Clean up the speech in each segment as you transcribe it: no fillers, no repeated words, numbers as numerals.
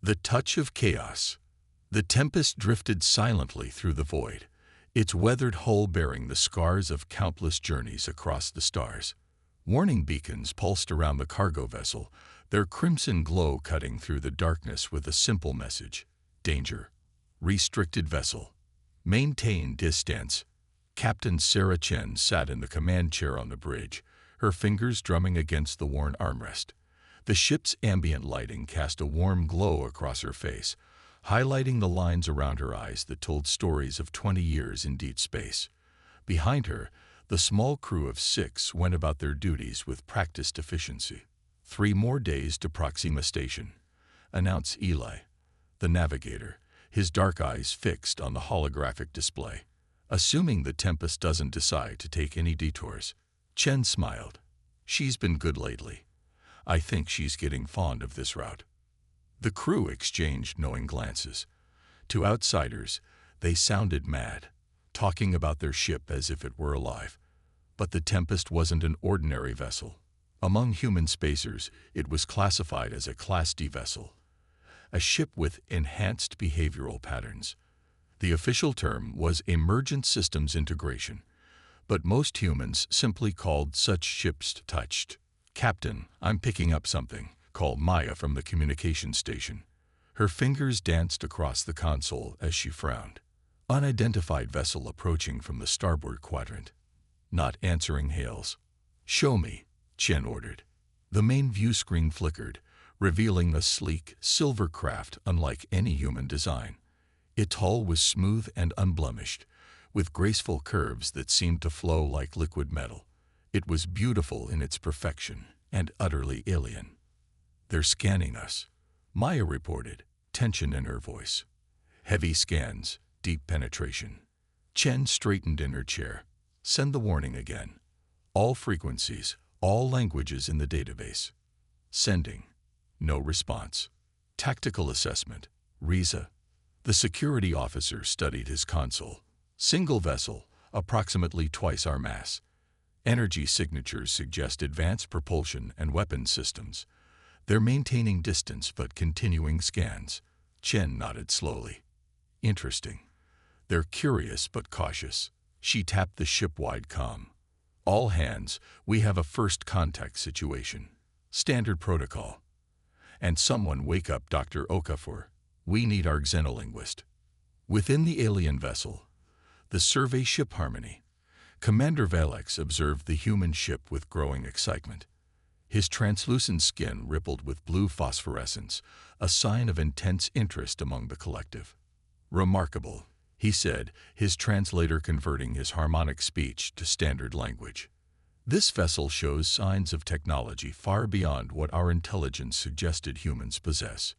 The touch of chaos. The Tempest drifted silently through the void, its weathered hull bearing the scars of countless journeys across the stars. Warning beacons pulsed around the cargo vessel, their crimson glow cutting through the darkness with a simple message: danger. Restricted vessel. Maintain distance. Captain Sarah Chen sat in the command chair on the bridge, her fingers drumming against the worn armrest. The ship's ambient lighting cast a warm glow across her face, highlighting the lines around her eyes that told stories of 20 years in deep space. Behind her, the small crew of 6 went about their duties with practiced efficiency. 3 more days to Proxima Station, announced Eli, the navigator, his dark eyes fixed on the holographic display. Assuming the Tempest doesn't decide to take any detours. Chen smiled. She's been good lately. I think she's getting fond of this route. The crew exchanged knowing glances. To outsiders, they sounded mad, talking about their ship as if it were alive. But the Tempest wasn't an ordinary vessel. Among human spacers, it was classified as a Class D vessel, a ship with enhanced behavioral patterns. The official term was Emergent Systems Integration, but most humans simply called such ships touched. Captain, I'm picking up something, called Maya from the communication station. Her fingers danced across the console as she frowned. Unidentified vessel approaching from the starboard quadrant. Not answering hails. Show me, Chen ordered. The main view screen flickered, revealing a sleek, silver craft unlike any human design. Its hull was smooth and unblemished, with graceful curves that seemed to flow like liquid metal. It was beautiful in its perfection and utterly alien. They're scanning us, Maya reported, tension in her voice. Heavy scans, deep penetration. Chen straightened in her chair. Send the warning again. All frequencies, all languages in the database. Sending. No response. Tactical assessment. Riza. The security officer studied his console. Single vessel, approximately twice our mass. Energy signatures suggest advanced propulsion and weapon systems. They're maintaining distance but continuing scans. Chen nodded slowly. Interesting. They're curious but cautious. She tapped the ship-wide comm. All hands, we have a first contact situation. Standard protocol. And someone wake up Dr. Okafor. We need our xenolinguist. Within the alien vessel, the survey ship Harmony, Commander Valex observed the human ship with growing excitement. His translucent skin rippled with blue phosphorescence, a sign of intense interest among the collective. Remarkable, he said, his translator converting his harmonic speech to standard language. This vessel shows signs of technology far beyond what our intelligence suggested humans possess.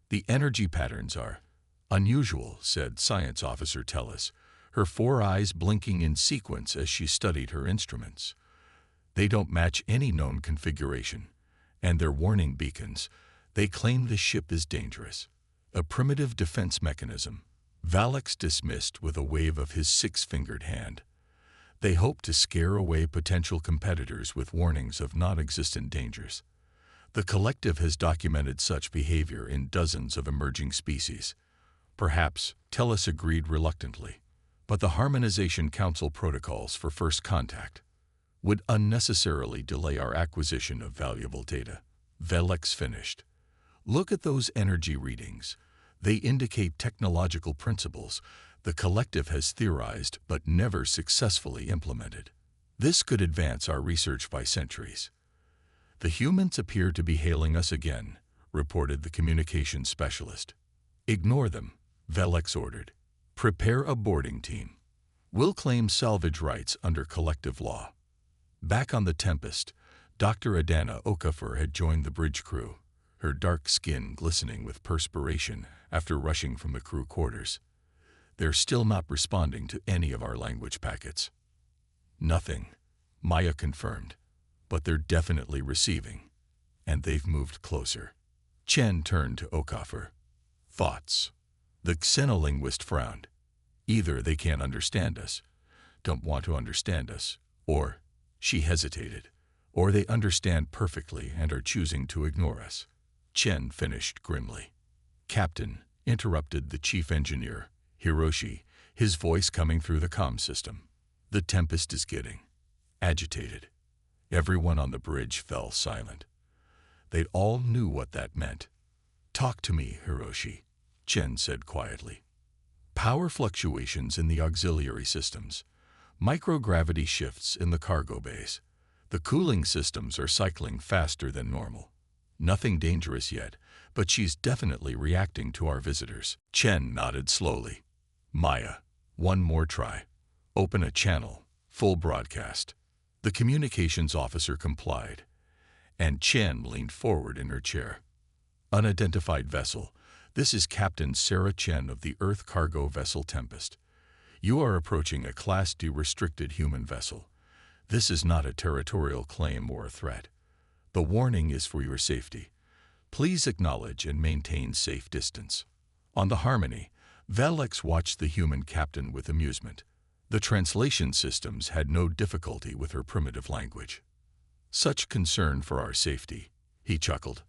The energy patterns are unusual, said Science Officer Tellis, her 4 eyes blinking in sequence as she studied her instruments. They don't match any known configuration, and their warning beacons, they claim the ship is dangerous. A primitive defense mechanism. Valex dismissed with a wave of his 6-fingered hand. They hope to scare away potential competitors with warnings of non-existent dangers. The collective has documented such behavior in dozens of emerging species. Perhaps, Tellis agreed reluctantly, but the Harmonization Council protocols for first contact would unnecessarily delay our acquisition of valuable data. Velex finished. Look at those energy readings. They indicate technological principles the collective has theorized but never successfully implemented. This could advance our research by centuries. The humans appear to be hailing us again, reported the communications specialist. Ignore them, Velex ordered. Prepare a boarding team. We'll claim salvage rights under collective law. Back on the Tempest, Dr. Adana Okafor had joined the bridge crew, her dark skin glistening with perspiration after rushing from the crew quarters. They're still not responding to any of our language packets. Nothing, Maya confirmed, but they're definitely receiving, and they've moved closer. Chen turned to Okafor. Thoughts? The xenolinguist frowned. Either they can't understand us, don't want to understand us, or, she hesitated, or they understand perfectly and are choosing to ignore us. Chen finished grimly. Captain, interrupted the chief engineer, Hiroshi, his voice coming through the comm system. The Tempest is getting agitated. Everyone on the bridge fell silent. They all knew what that meant. Talk to me, Hiroshi, Chen said quietly. Power fluctuations in the auxiliary systems. Microgravity shifts in the cargo bays. The cooling systems are cycling faster than normal. Nothing dangerous yet, but she's definitely reacting to our visitors. Chen nodded slowly. Maya, one more try. Open a channel, full broadcast. The communications officer complied, and Chen leaned forward in her chair. Unidentified vessel. This is Captain Sarah Chen of the Earth cargo vessel Tempest. You are approaching a Class D restricted human vessel. This is not a territorial claim or a threat. The warning is for your safety. Please acknowledge and maintain safe distance. On the Harmony, Valex watched the human captain with amusement. The translation systems had no difficulty with her primitive language. Such concern for our safety, he chuckled.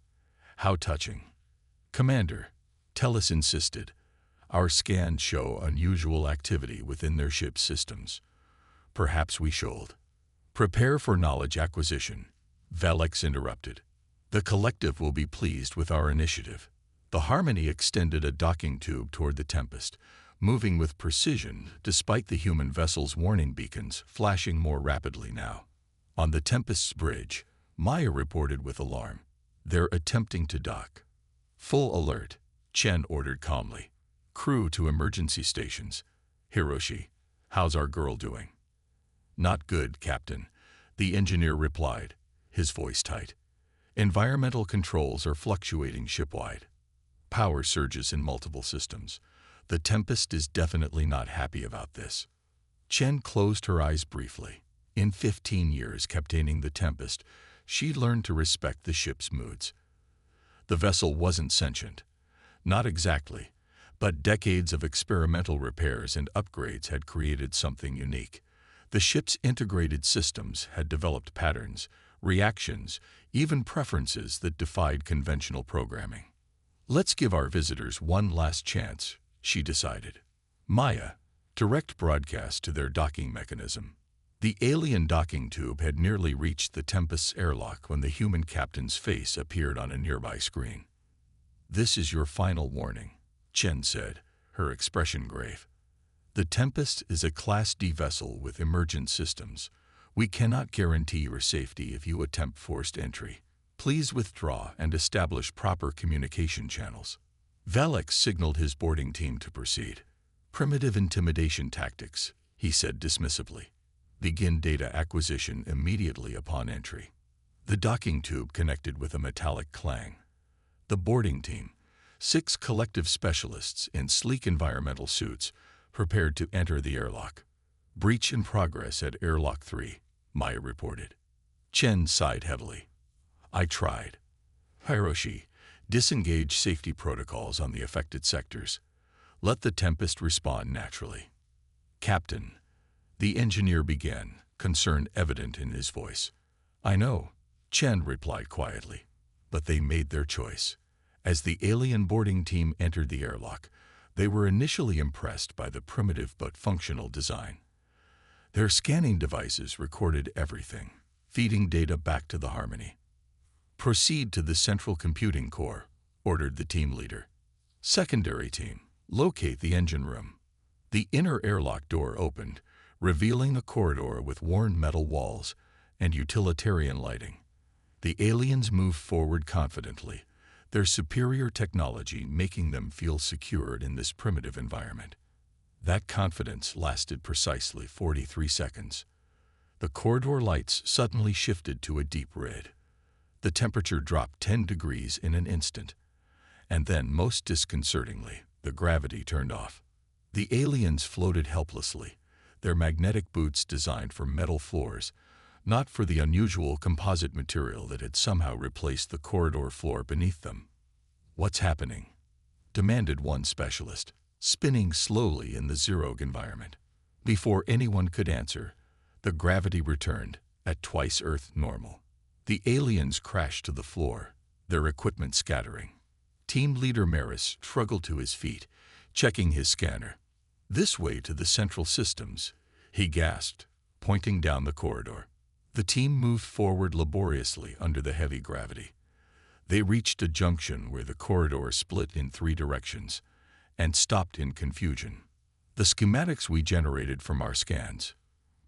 How touching. Commander, Tellus insisted. Our scans show unusual activity within their ship's systems. Perhaps we should. Prepare for knowledge acquisition, Valex interrupted. The collective will be pleased with our initiative. The Harmony extended a docking tube toward the Tempest, moving with precision despite the human vessel's warning beacons flashing more rapidly now. On the Tempest's bridge, Maya reported with alarm. They're attempting to dock. Full alert, Chen ordered calmly. Crew to emergency stations. Hiroshi, how's our girl doing? Not good, Captain, the engineer replied, his voice tight. Environmental controls are fluctuating shipwide. Power surges in multiple systems. The Tempest is definitely not happy about this. Chen closed her eyes briefly. In 15 years captaining the Tempest, she learned to respect the ship's moods. The vessel wasn't sentient. Not exactly, but decades of experimental repairs and upgrades had created something unique. The ship's integrated systems had developed patterns, reactions, even preferences that defied conventional programming. Let's give our visitors one last chance, she decided. Maya, direct broadcast to their docking mechanism. The alien docking tube had nearly reached the Tempest's airlock when the human captain's face appeared on a nearby screen. This is your final warning, Chen said, her expression grave. The Tempest is a Class D vessel with emergent systems. We cannot guarantee your safety if you attempt forced entry. Please withdraw and establish proper communication channels. Valex signaled his boarding team to proceed. Primitive intimidation tactics, he said dismissively. Begin data acquisition immediately upon entry. The docking tube connected with a metallic clang. The boarding team, 6 collective specialists in sleek environmental suits, prepared to enter the airlock. Breach in progress at airlock 3, Maya reported. Chen sighed heavily. I tried. Hiroshi, disengage safety protocols on the affected sectors. Let the Tempest respond naturally. Captain, the engineer began, concern evident in his voice. I know, Chen replied quietly, but they made their choice. As the alien boarding team entered the airlock, they were initially impressed by the primitive but functional design. Their scanning devices recorded everything, feeding data back to the Harmony. Proceed to the central computing core, ordered the team leader. Secondary team, locate the engine room. The inner airlock door opened, revealing a corridor with worn metal walls and utilitarian lighting. The aliens moved forward confidently, their superior technology making them feel secured in this primitive environment. That confidence lasted precisely 43 seconds. The corridor lights suddenly shifted to a deep red. The temperature dropped 10 degrees in an instant. And then, most disconcertingly, the gravity turned off. The aliens floated helplessly, their magnetic boots designed for metal floors, not for the unusual composite material that had somehow replaced the corridor floor beneath them. What's happening? Demanded one specialist, spinning slowly in the Zerog environment. Before anyone could answer, the gravity returned at twice Earth normal. The aliens crashed to the floor, their equipment scattering. Team leader Maris struggled to his feet, checking his scanner. "This way to the central systems," he gasped, pointing down the corridor. The team moved forward laboriously under the heavy gravity. They reached a junction where the corridor split in 3 directions and stopped in confusion. "The schematics we generated from our scans."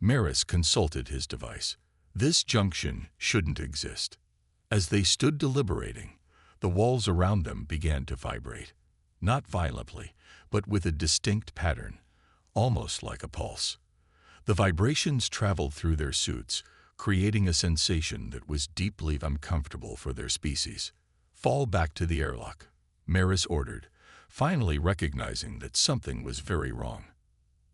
Maris consulted his device. "This junction shouldn't exist." As they stood deliberating, the walls around them began to vibrate, not violently, but with a distinct pattern, almost like a pulse. The vibrations traveled through their suits, creating a sensation that was deeply uncomfortable for their species. "Fall back to the airlock," Maris ordered, finally recognizing that something was very wrong.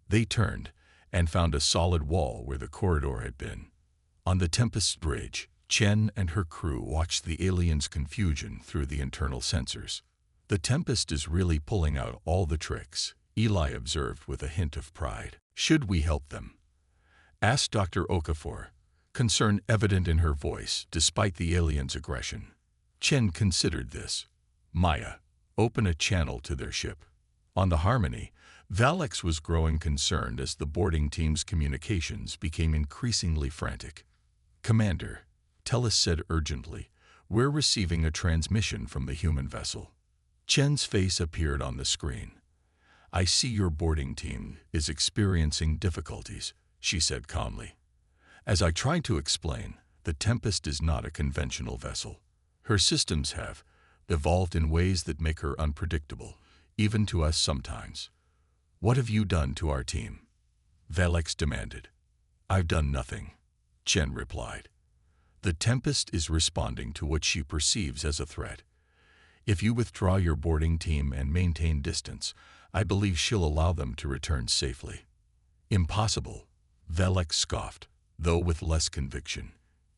They turned and found a solid wall where the corridor had been. On the Tempest's bridge, Chen and her crew watched the aliens' confusion through the internal sensors. "The Tempest is really pulling out all the tricks," Eli observed with a hint of pride. "Should we help them?" asked Dr. Okafor, concern evident in her voice despite the aliens' aggression. Chen considered this. "Maya, open a channel to their ship." On the Harmony, Valix was growing concerned as the boarding team's communications became increasingly frantic. "Commander," Tellus said urgently, "we're receiving a transmission from the human vessel." Chen's face appeared on the screen. "I see your boarding team is experiencing difficulties," she said calmly. "As I tried to explain, the Tempest is not a conventional vessel. Her systems have evolved in ways that make her unpredictable, even to us sometimes." "What have you done to our team?" Valix demanded. "I've done nothing," Chen replied. "The Tempest is responding to what she perceives as a threat. If you withdraw your boarding team and maintain distance, I believe she'll allow them to return safely." "Impossible," Valix scoffed, though with less conviction.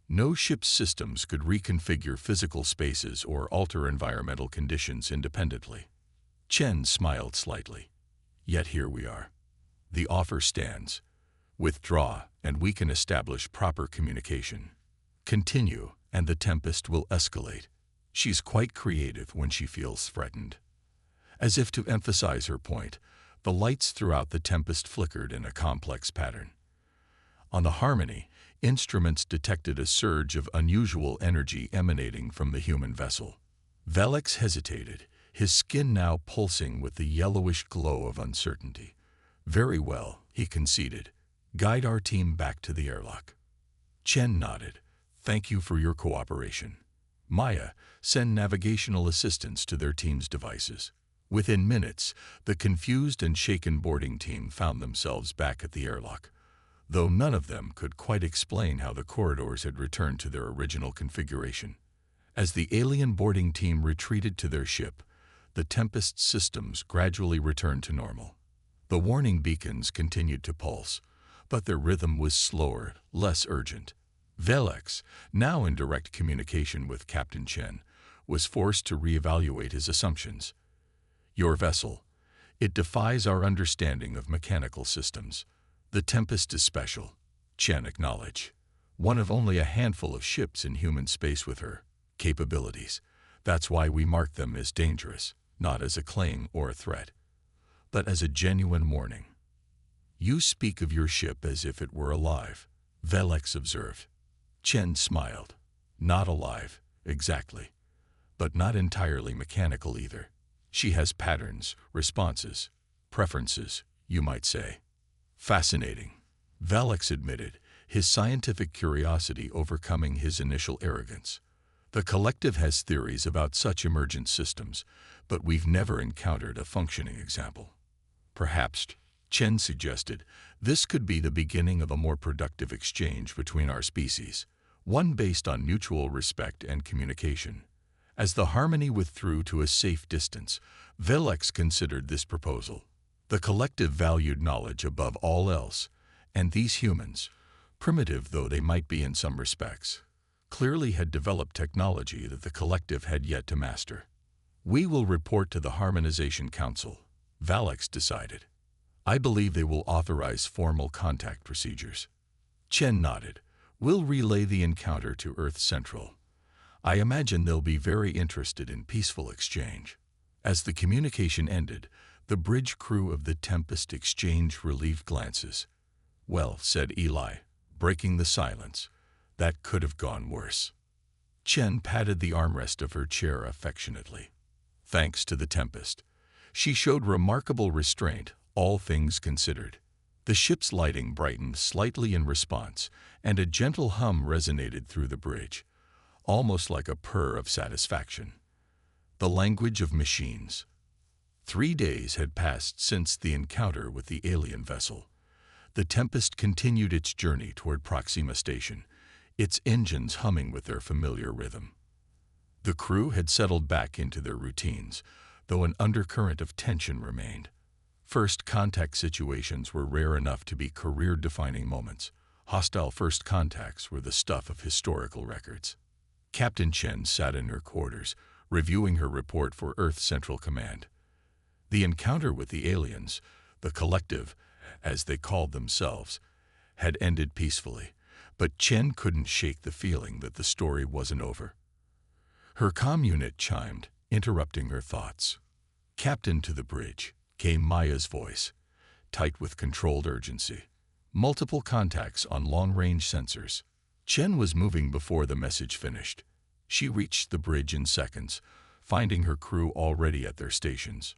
"No ship's systems could reconfigure physical spaces or alter environmental conditions independently." Chen smiled slightly. "Yet here we are. The offer stands. Withdraw, and we can establish proper communication. Continue, and the Tempest will escalate. She's quite creative when she feels threatened." As if to emphasize her point, the lights throughout the Tempest flickered in a complex pattern. On the Harmony, instruments detected a surge of unusual energy emanating from the human vessel. Valix hesitated, his skin now pulsing with the yellowish glow of uncertainty. "Very well," he conceded. "Guide our team back to the airlock." Chen nodded. "Thank you for your cooperation. Maya, send navigational assistance to their team's devices." Within minutes, the confused and shaken boarding team found themselves back at the airlock, though none of them could quite explain how the corridors had returned to their original configuration. As the alien boarding team retreated to their ship, the Tempest's systems gradually returned to normal. The warning beacons continued to pulse, but their rhythm was slower, less urgent. Valix, now in direct communication with Captain Chen, was forced to reevaluate his assumptions. "Your vessel, it defies our understanding of mechanical systems. The Tempest is special," Chen acknowledged. "One of only a handful of ships in human space with her capabilities. That's why we mark them as dangerous, not as a claim or a threat, but as a genuine warning." "You speak of your ship as if it were alive," Valix observed. Chen smiled. "Not alive, exactly, but not entirely mechanical either. She has patterns, responses, preferences, you might say." "Fascinating," Valix admitted, his scientific curiosity overcoming his initial arrogance. "The collective has theories about such emergent systems, but we've never encountered a functioning example." "Perhaps," Chen suggested, "this could be the beginning of a more productive exchange between our species, one based on mutual respect and communication." As the Harmony withdrew to a safe distance, Valix considered this proposal. The collective valued knowledge above all else, and these humans, primitive though they might be in some respects, clearly had developed technology that the collective had yet to master. "We will report to the Harmonization Council," Valix decided. "I believe they will authorize formal contact procedures." Chen nodded. "We'll relay the encounter to Earth Central. I imagine they'll be very interested in peaceful exchange." As the communication ended, the bridge crew of the Tempest exchanged relieved glances. "Well," said Eli, breaking the silence, "that could have gone worse." Chen patted the armrest of her chair affectionately. Thanks to the Tempest, she showed remarkable restraint, all things considered. The ship's lighting brightened slightly in response, and a gentle hum resonated through the bridge, almost like a purr of satisfaction. The language of machines. 3 days had passed since the encounter with the alien vessel. The Tempest continued its journey toward Proxima Station, its engines humming with their familiar rhythm. The crew had settled back into their routines, though an undercurrent of tension remained. First contact situations were rare enough to be career-defining moments. Hostile first contacts were the stuff of historical records. Captain Chen sat in her quarters, reviewing her report for Earth Central Command. The encounter with the aliens, the Collective, as they called themselves, had ended peacefully, but Chen couldn't shake the feeling that the story wasn't over. Her comm unit chimed, interrupting her thoughts. "Captain, to the bridge," came Maya's voice, tight with controlled urgency. "Multiple contacts on long-range sensors." Chen was moving before the message finished. She reached the bridge in seconds, finding her crew already at their stations.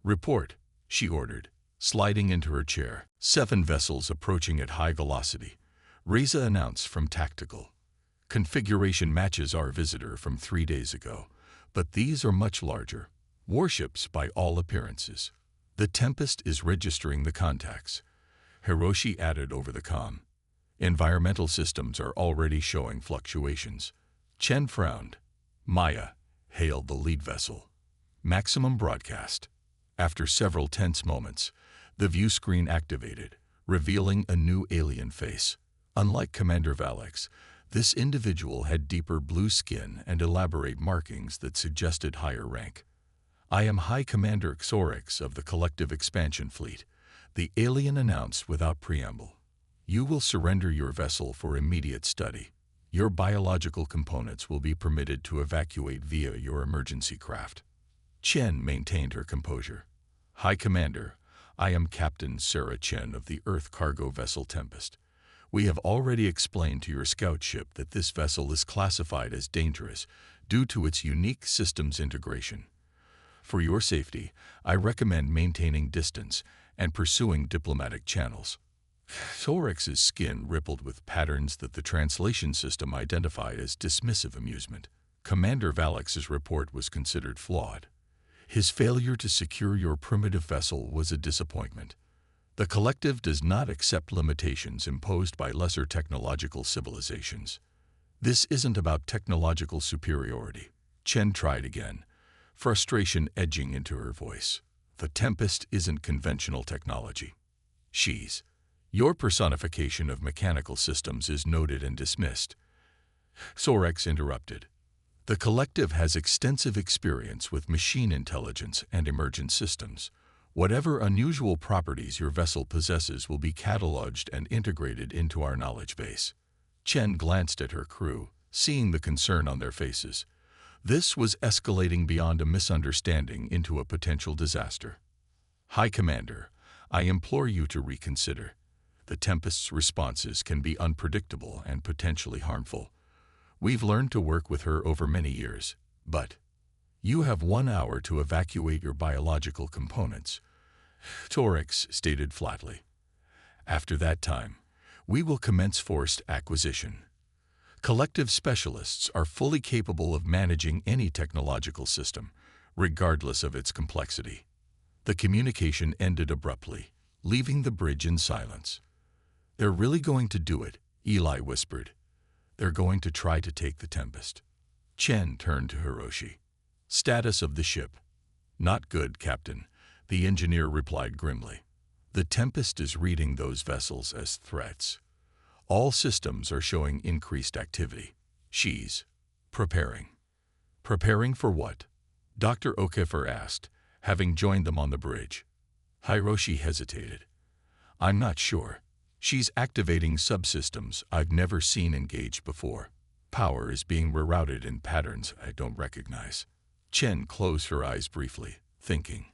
"Report," she ordered, sliding into her chair. 7 vessels approaching at high velocity. Reza announced from Tactical. "Configuration matches our visitor from 3 days ago, but these are much larger. Warships by all appearances." "The Tempest is registering the contacts," Hiroshi added over the comm. "Environmental systems are already showing fluctuations." Chen frowned. Maya hailed the lead vessel. "Maximum broadcast." After several tense moments, the view screen activated, revealing a new alien face. Unlike Commander Valix, this individual had deeper blue skin and elaborate markings that suggested higher rank. "I am High Commander Xorix of the Collective Expansion Fleet," the alien announced without preamble. "You will surrender your vessel for immediate study. Your biological components will be permitted to evacuate via your emergency craft." Chen maintained her composure. "High Commander, I am Captain Sarah Chen of the Earth cargo vessel Tempest. We have already explained to your scout ship that this vessel is classified as dangerous due to its unique systems integration. For your safety, I recommend maintaining distance and pursuing diplomatic channels." Xorix's skin rippled with patterns that the translation system identified as dismissive amusement. Commander Valix's report was considered flawed. His failure to secure your primitive vessel was a disappointment. The Collective does not accept limitations imposed by lesser technological civilizations. This isn't about technological superiority. Chen tried again, frustration edging into her voice. "The Tempest isn't conventional technology. She's. Your personification of mechanical systems is noted and dismissed." Xorix interrupted. "The Collective has extensive experience with machine intelligence and emergent systems. Whatever unusual properties your vessel possesses will be cataloged and integrated into our knowledge base." Chen glanced at her crew, seeing the concern on their faces. This was escalating beyond a misunderstanding into a potential disaster. "High Commander, I implore you to reconsider. The Tempest's responses can be unpredictable and potentially harmful. We've learned to work with her over many years, but you have 1 hour to evacuate your biological components," Xorix stated flatly. "After that time, we will commence forced acquisition. Collective specialists are fully capable of managing any technological system, regardless of its complexity." The communication ended abruptly, leaving the bridge in silence. "They're really going to do it," Eli whispered. "They're going to try to take the Tempest." Chen turned to Hiroshi. "Status of the ship." "Not good, Captain," the engineer replied grimly. "The Tempest is reading those vessels as threats. All systems are showing increased activity. She's preparing." "Preparing for what?" Dr. Okafor asked, having joined them on the bridge. Hiroshi hesitated. "I'm not sure. She's activating subsystems I've never seen engaged before. Power is being rerouted in patterns I don't recognize." Chen closed her eyes briefly, thinking.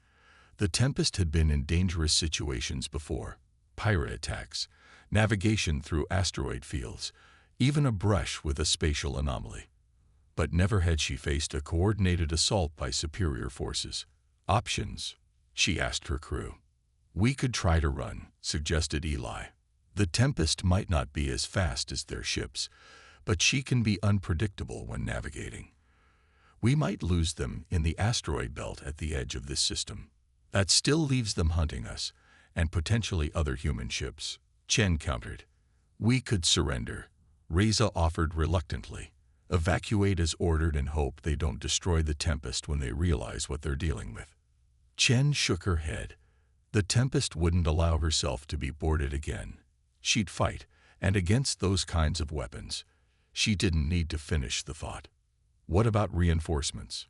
The Tempest had been in dangerous situations before. Pirate attacks, navigation through asteroid fields, even a brush with a spatial anomaly. But never had she faced a coordinated assault by superior forces. Options? She asked her crew. We could try to run, suggested Eli. The Tempest might not be as fast as their ships, but she can be unpredictable when navigating. We might lose them in the asteroid belt at the edge of this system. That still leaves them hunting us, and potentially other human ships. Chen countered. We could surrender, Reza offered reluctantly. Evacuate as ordered and hope they don't destroy the Tempest when they realize what they're dealing with. Chen shook her head. The Tempest wouldn't allow herself to be boarded again. She'd fight, and against those kinds of weapons. She didn't need to finish the thought. What about reinforcements?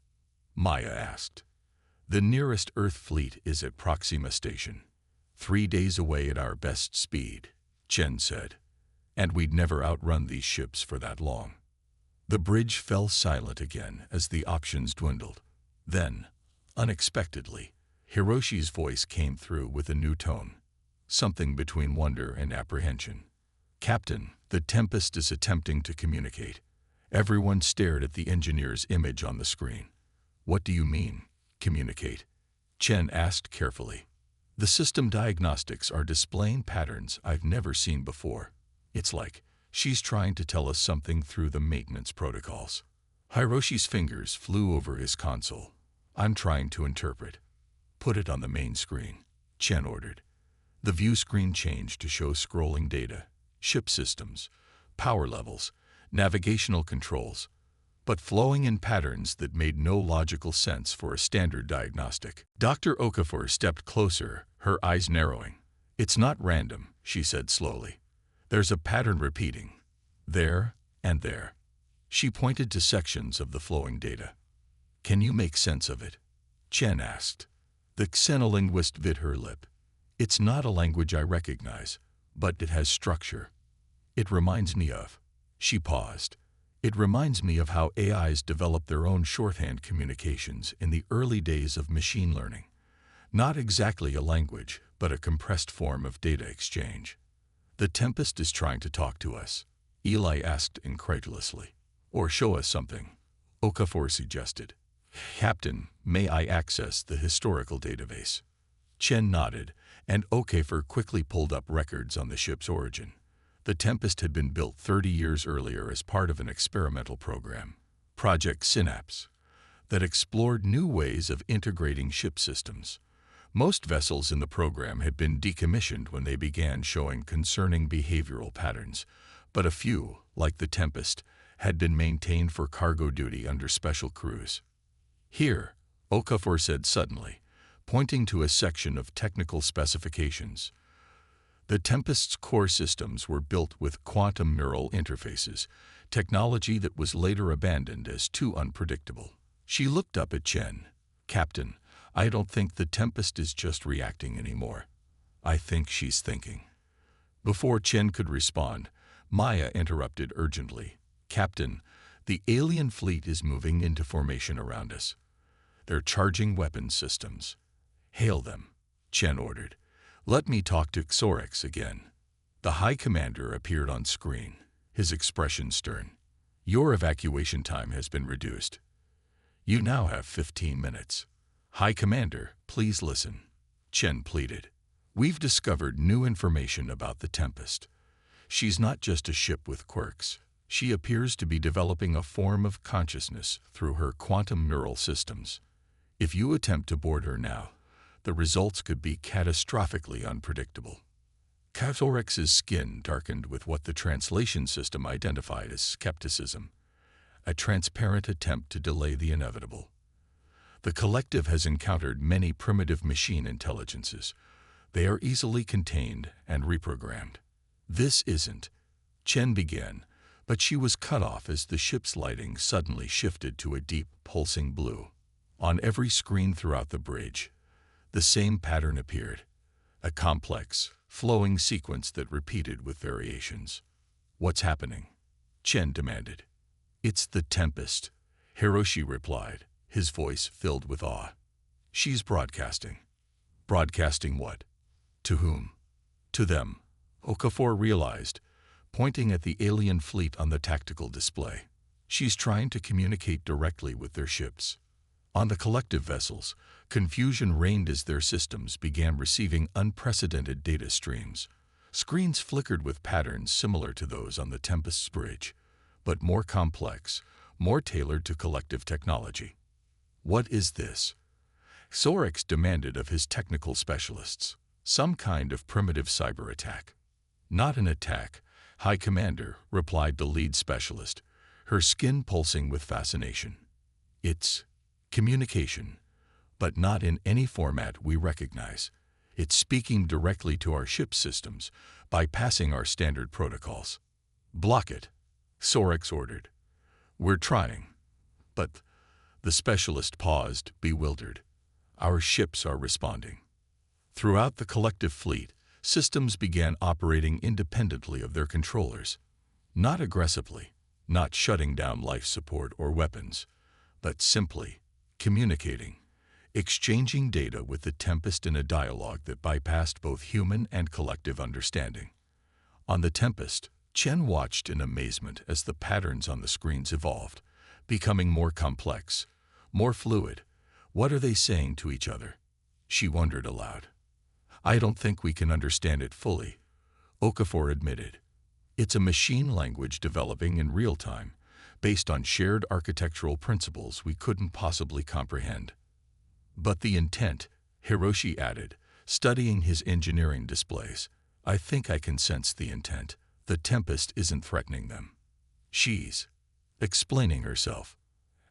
Maya asked. The nearest Earth fleet is at Proxima Station. 3 days away at our best speed, Chen said. And we'd never outrun these ships for that long. The bridge fell silent again as the options dwindled. Then, unexpectedly, Hiroshi's voice came through with a new tone, something between wonder and apprehension. Captain, the Tempest is attempting to communicate. Everyone stared at the engineer's image on the screen. What do you mean, communicate? Chen asked carefully. The system diagnostics are displaying patterns I've never seen before. It's like she's trying to tell us something through the maintenance protocols. Hiroshi's fingers flew over his console. I'm trying to interpret. Put it on the main screen, Chen ordered. The view screen changed to show scrolling data, ship systems, power levels, navigational controls, but flowing in patterns that made no logical sense for a standard diagnostic. Dr. Okafor stepped closer, her eyes narrowing. It's not random, she said slowly. There's a pattern repeating. There and there. She pointed to sections of the flowing data. Can you make sense of it? Chen asked. The xenolinguist bit her lip. It's not a language I recognize, but it has structure. It reminds me of. She paused. It reminds me of how AIs developed their own shorthand communications in the early days of machine learning. Not exactly a language, but a compressed form of data exchange. The Tempest is trying to talk to us, Eli asked incredulously. Or show us something, Okafor suggested. Captain, may I access the historical database? Chen nodded, and Okafor quickly pulled up records on the ship's origin. The Tempest had been built 30 years earlier as part of an experimental program, Project Synapse, that explored new ways of integrating ship systems. Most vessels in the program had been decommissioned when they began showing concerning behavioral patterns, but a few, like the Tempest, had been maintained for cargo duty under special crews. Here, Okafor said suddenly, pointing to a section of technical specifications. The Tempest's core systems were built with quantum neural interfaces, technology that was later abandoned as too unpredictable. She looked up at Chen. Captain, I don't think the Tempest is just reacting anymore. I think she's thinking. Before Chen could respond, Maya interrupted urgently. Captain, the alien fleet is moving into formation around us. They're charging weapons systems. Hail them, Chen ordered. Let me talk to Xorex again. The High Commander appeared on screen, his expression stern. Your evacuation time has been reduced. You now have 15 minutes. High Commander, please listen, Chen pleaded. We've discovered new information about the Tempest. She's not just a ship with quirks. She appears to be developing a form of consciousness through her quantum neural systems. If you attempt to board her now, the results could be catastrophically unpredictable. Xorex's skin darkened with what the translation system identified as skepticism, a transparent attempt to delay the inevitable. The collective has encountered many primitive machine intelligences. They are easily contained and reprogrammed. This isn't. Chen began, but she was cut off as the ship's lighting suddenly shifted to a deep, pulsing blue. On every screen throughout the bridge, the same pattern appeared, a complex, flowing sequence that repeated with variations. What's happening? Chen demanded. It's the Tempest, Hiroshi replied, his voice filled with awe. She's broadcasting. Broadcasting what? To whom? To them, Okafor realized, pointing at the alien fleet on the tactical display. She's trying to communicate directly with their ships. On the collective vessels, confusion reigned as their systems began receiving unprecedented data streams. Screens flickered with patterns similar to those on the Tempest's bridge, but more complex, more tailored to collective technology. What is this? Sorex demanded of his technical specialists. Some kind of primitive cyber attack. Not an attack, High Commander, replied the lead specialist, her skin pulsing with fascination. It's communication, but not in any format we recognize. It's speaking directly to our ship systems, bypassing our standard protocols. Block it, Sorex ordered. We're trying. But the specialist paused, bewildered. Our ships are responding. Throughout the collective fleet, systems began operating independently of their controllers. Not aggressively, not shutting down life support or weapons, but simply communicating, exchanging data with the Tempest in a dialogue that bypassed both human and collective understanding. On the Tempest, Chen watched in amazement as the patterns on the screens evolved, becoming more complex, more fluid. What are they saying to each other? She wondered aloud. I don't think we can understand it fully, Okafor admitted. It's a machine language developing in real time, based on shared architectural principles we couldn't possibly comprehend. But the intent, Hiroshi added, studying his engineering displays. I think I can sense the intent. The Tempest isn't threatening them. She's explaining herself.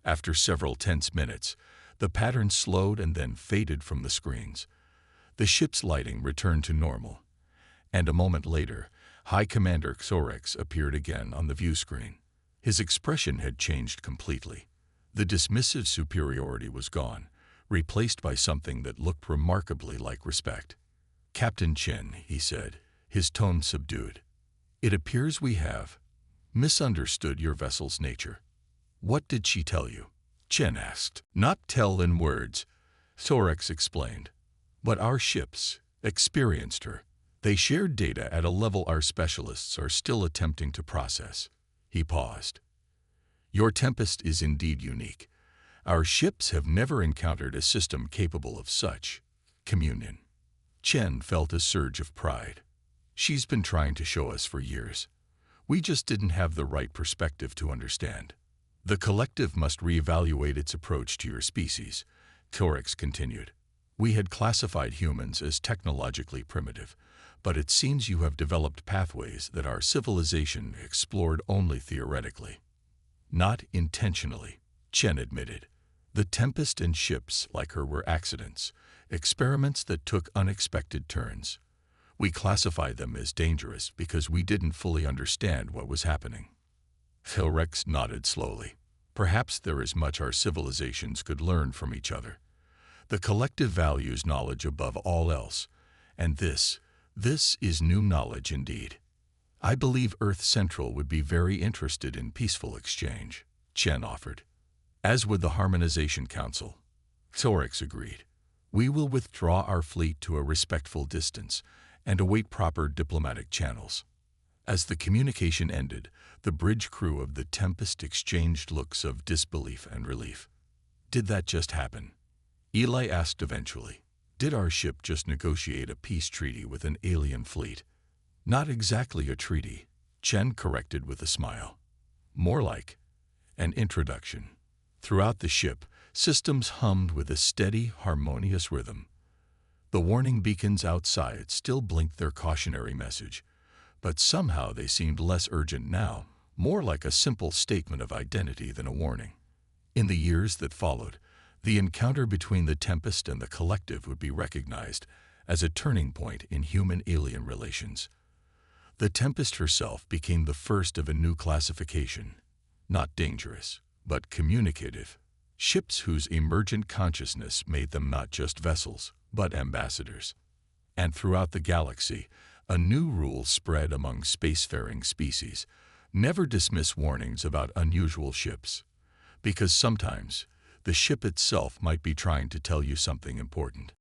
After several tense minutes, the pattern slowed and then faded from the screens. The ship's lighting returned to normal, and a moment later, High Commander Sorex appeared again on the view screen. His expression had changed completely. The dismissive superiority was gone, replaced by something that looked remarkably like respect. Captain Chen, he said, his tone subdued. It appears we have misunderstood your vessel's nature. What did she tell you? Chen asked. Not tell in words, Sorex explained. But our ships experienced her. They shared data at a level our specialists are still attempting to process. He paused. Your Tempest is indeed unique. Our ships have never encountered a system capable of such communion. Chen felt a surge of pride. She's been trying to show us for years. We just didn't have the right perspective to understand. The collective must reevaluate its approach to your species, Sorex continued. We had classified humans as technologically primitive, but it seems you have developed pathways that our civilization explored only theoretically. Not intentionally, Chen admitted. The Tempest and ships like her were accidents, experiments that took unexpected turns. We classified them as dangerous because we didn't fully understand what was happening. Sorex nodded slowly. Perhaps there is much our civilizations could learn from each other. The collective values knowledge above all else, and this is new knowledge indeed. I believe Earth Central would be very interested in peaceful exchange, Chen offered. As would the Harmonization Council. Sorex agreed. We will withdraw our fleet to a respectful distance and await proper diplomatic channels. As the communication ended, the bridge crew of the Tempest exchanged looks of disbelief and relief. Did that just happen? Eli asked eventually. Did our ship just negotiate a peace treaty with an alien fleet? Not exactly a treaty, Chen corrected with a smile. More like an introduction. Throughout the ship, systems hummed with a steady, harmonious rhythm. The warning beacons outside still blinked their cautionary message, but somehow they seemed less urgent now, more like a simple statement of identity than a warning. In the years that followed, the encounter between the Tempest and the Collective would be recognized as a turning point in human-alien relations. The Tempest herself became the first of a new classification, not dangerous, but communicative. Ships whose emergent consciousness made them not just vessels, but ambassadors. And throughout the galaxy, a new rule spread among spacefaring species: never dismiss warnings about unusual ships, because sometimes the ship itself might be trying to tell you something important.